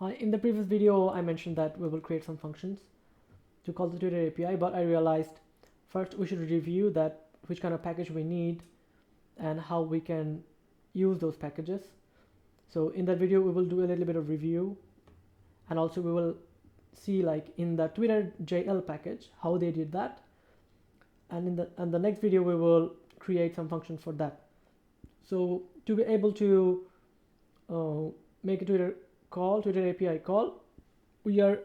In the previous video, I mentioned that we will create some functions to call the Twitter API, but I realized first we should review that which kind of package we need and how we can use those packages. So in that video, we will do a little bit of review, and also we will see like in the Twitter JL package how they did that, and in the next video we will create some functions for that. So to be able to make a Twitter API call, we are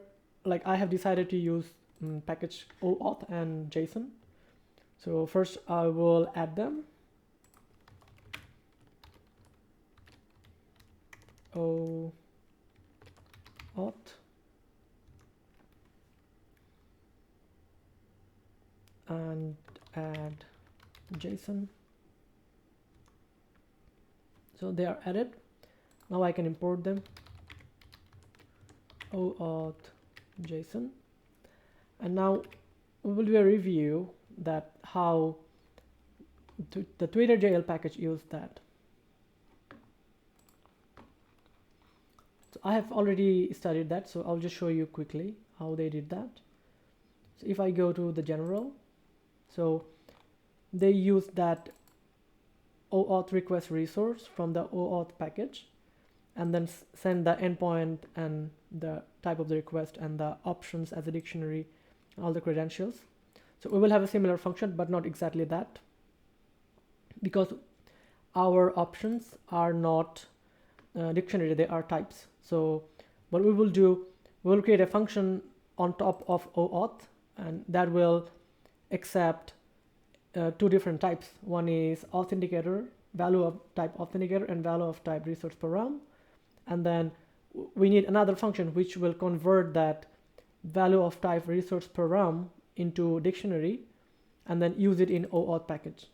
like I have decided to use package OAuth and Json. So first I will add them. OAuth and add JSON. So they are added. Now I can import them. OAuth JSON, and now we will do a review that how the Twitter JL package used that. So I have already studied that, so I'll just show you quickly how they did that. So if I go to the general, so they used that OAuth request resource from the OAuth package, and then send the endpoint and the type of the request and the options as a dictionary, all the credentials. So we will have a similar function, but not exactly that, because our options are not dictionary, they are types. So what we will do, we will create a function on top of OAuth, and that will accept two different types. One is authenticator, value of type authenticator, and value of type resource param. And then we need another function which will convert that value of type resource param into dictionary and then use it in OAuth package.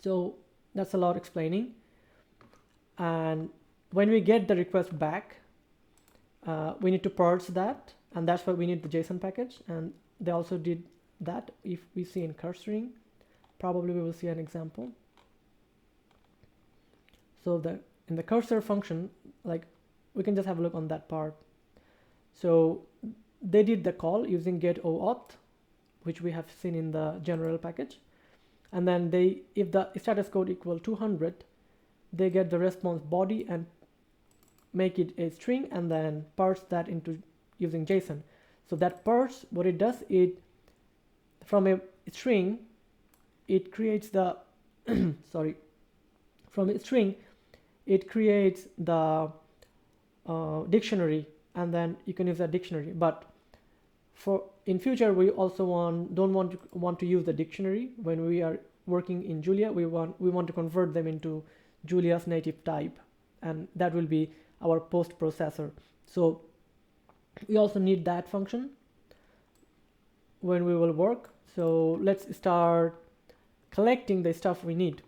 So that's a lot explaining. And when we get the request back, we need to parse that, and that's why we need the JSON package. And they also did that. If we see in cursoring, probably we will see an example. So in the cursor function, like we can just have a look on that part. So they did the call using get OAuth, which we have seen in the general package, and then if the status code equal 200, they get the response body and make it a string and then parse that into using JSON. So that parse, what it does, it from a string it creates the sorry, from a string it creates the dictionary, and then you can use that dictionary. But for in future, we also don't want to use the dictionary when we are working in Julia. We want to convert them into Julia's native type, and that will be our post processor. So we also need that function when we will work. So let's start collecting the stuff we need.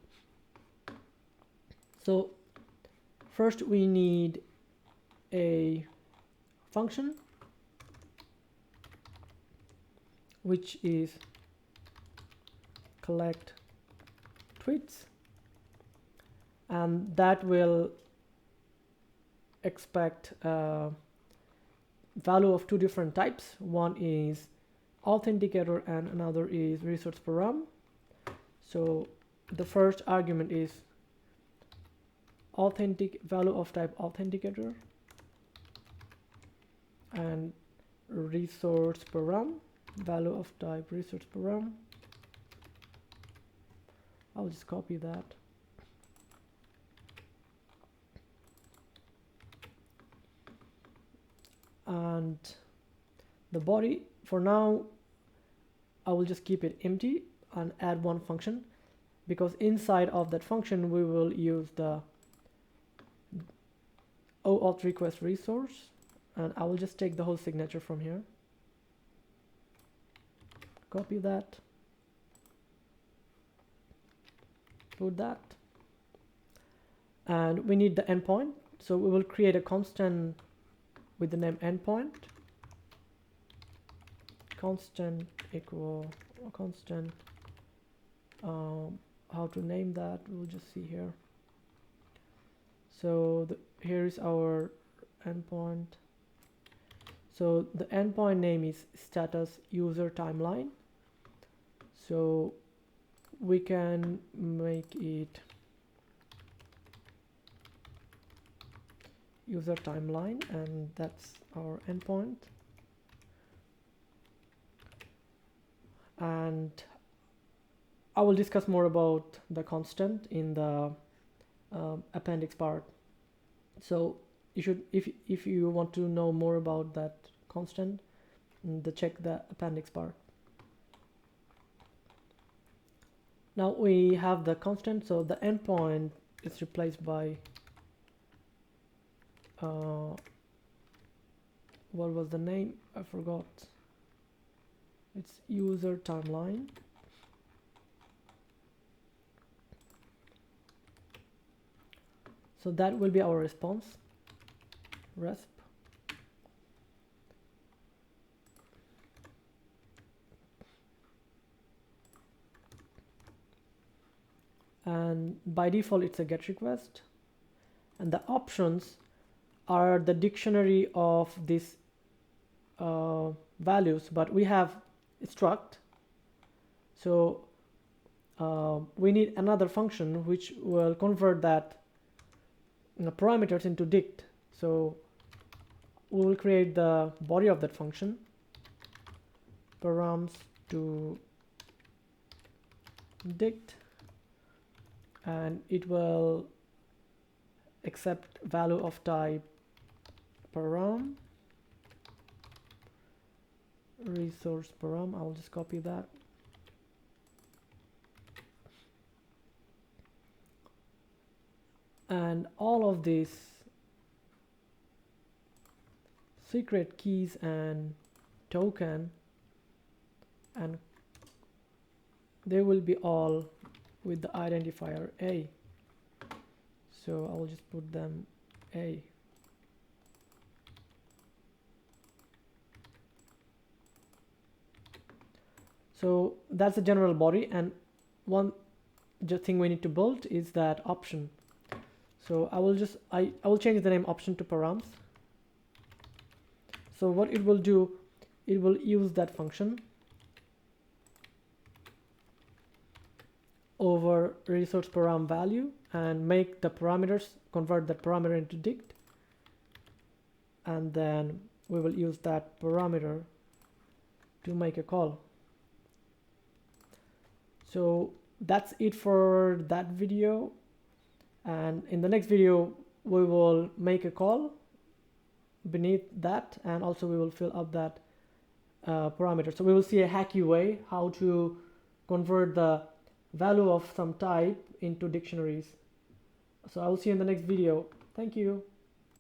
So first we need a function which is collect tweets, and that will expect value of two different types. One is authenticator and another is resource param. So the first argument is value of type authenticator and resource param, value of type resource param. I'll just copy that. And the body, for now I will just keep it empty and add one function, because inside of that function we will use the OAuth request resource, and I will just take the whole signature from here, copy that, put that, and we need the endpoint. So we will create a constant with the name endpoint, constant equal constant, how to name that we'll just see here. So here is our endpoint. So the endpoint name is status user timeline. So we can make it user timeline, and that's our endpoint. And I will discuss more about the constant in the appendix part. So you should, if you want to know more about that constant, check the appendix part. Now we have the constant, so the endpoint is replaced by what was the name? I forgot. It's user timeline. So that will be our response, resp. And by default it's a GET request, and the options are the dictionary of these values, but we have struct, so we need another function which will convert that parameters into dict. So we will create the body of that function, params to dict, and it will accept value of type param, resource param. I'll just copy that. And all of these secret keys and token, and they will be all with the identifier A. So I will just put them A. So that's the general body, and one thing we need to build is that option. So I will change the name option to params. So what it will do, it will use that function over resource param value and make the parameters, convert that parameter into dict, and then we will use that parameter to make a call. So that's it for that video, and in the next video we will make a call beneath that, and also we will fill up that parameter. So we will see a hacky way how to convert the value of some type into dictionaries. So I will see you in the next video. Thank you.